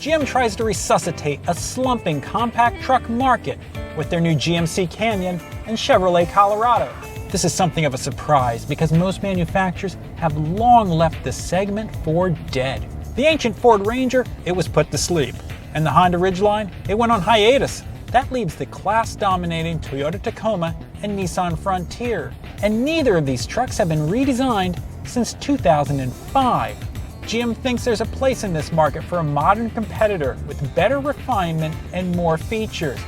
GM tries to resuscitate a slumping compact truck market with their new GMC Canyon and Chevrolet Colorado. This is something of a surprise because most manufacturers have long left this segment for dead. The ancient Ford Ranger, it was put to sleep. And the Honda Ridgeline, it went on hiatus. That leaves the class-dominating Toyota Tacoma and Nissan Frontier. And neither of these trucks have been redesigned since 2005. GM thinks there's a place in this market for a modern competitor with better refinement and more features.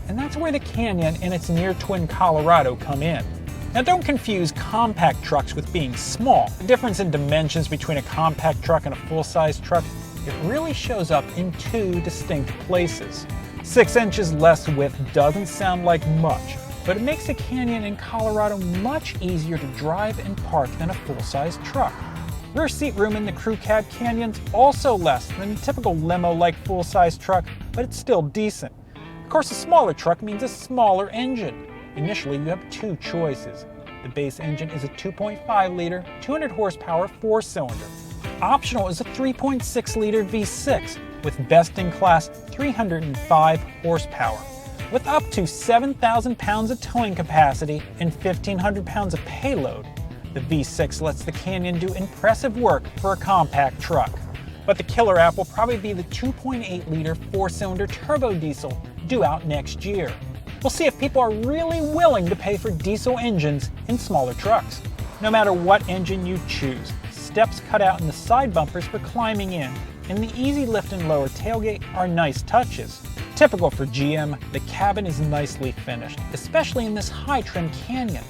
And that's where the Canyon and its near-twin Colorado come in. Now don't confuse compact trucks with being small. The difference in dimensions between a compact truck and a full-size truck, it really shows up in two distinct places. 6 inches less width doesn't sound like much, but it makes a Canyon in Colorado much easier to drive and park than a full-size truck. Rear seat room in the crew cab Canyon's also less than a typical limo-like full-size truck, but it's still decent. Of course, a smaller truck means a smaller engine. Initially, you have two choices. The base engine is a 2.5-liter, 200 horsepower 4-cylinder. Optional is a 3.6-liter V6 with best-in-class 305 horsepower. With up to 7,000 pounds of towing capacity and 1,500 pounds of payload, the V6 lets the Canyon do impressive work for a compact truck. But the killer app will probably be the 2.8-liter 4-cylinder turbo diesel due out next year. We'll see if people are really willing to pay for diesel engines in smaller trucks. No matter what engine you choose, steps cut out in the side bumpers for climbing in, and the easy lift and lower tailgate are nice touches. Typical for GM, the cabin is nicely finished, especially in this high-trim Canyon.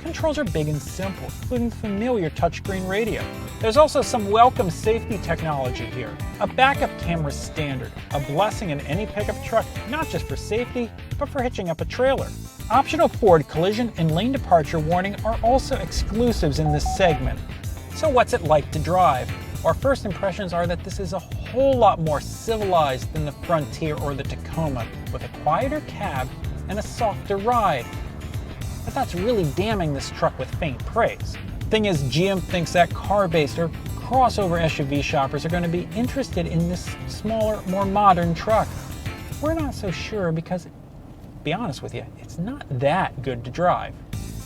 Controls are big and simple, including familiar touchscreen radio. There's also some welcome safety technology here. A backup camera standard, a blessing in any pickup truck, not just for safety, but for hitching up a trailer. Optional Ford collision and lane departure warning are also exclusives in this segment. So what's it like to drive? Our first impressions are that this is a whole lot more civilized than the Frontier or the Tacoma, with a quieter cab and a softer ride. But that's really damning this truck with faint praise. Thing is, GM thinks that car-based or crossover SUV shoppers are going to be interested in this smaller, more modern truck. We're not so sure because, to be honest with you, it's not that good to drive.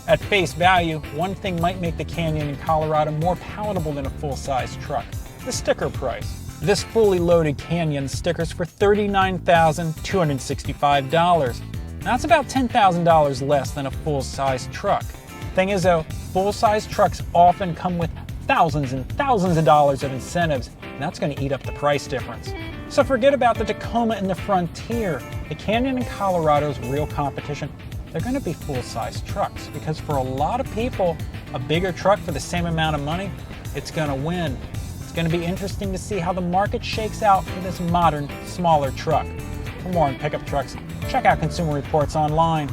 At face value, one thing might make the Canyon in Colorado more palatable than a full-size truck: the sticker price. This fully loaded Canyon stickers for $39,265. That's about $10,000 less than a full-size truck. Thing is though, full-size trucks often come with thousands and thousands of dollars of incentives, and that's going to eat up the price difference. So forget about the Tacoma and the Frontier. The Canyon and Colorado's real competition, they're going to be full-size trucks, because for a lot of people, a bigger truck for the same amount of money, it's going to win. It's going to be interesting to see how the market shakes out for this modern, smaller truck. For more on pickup trucks, check out Consumer Reports online.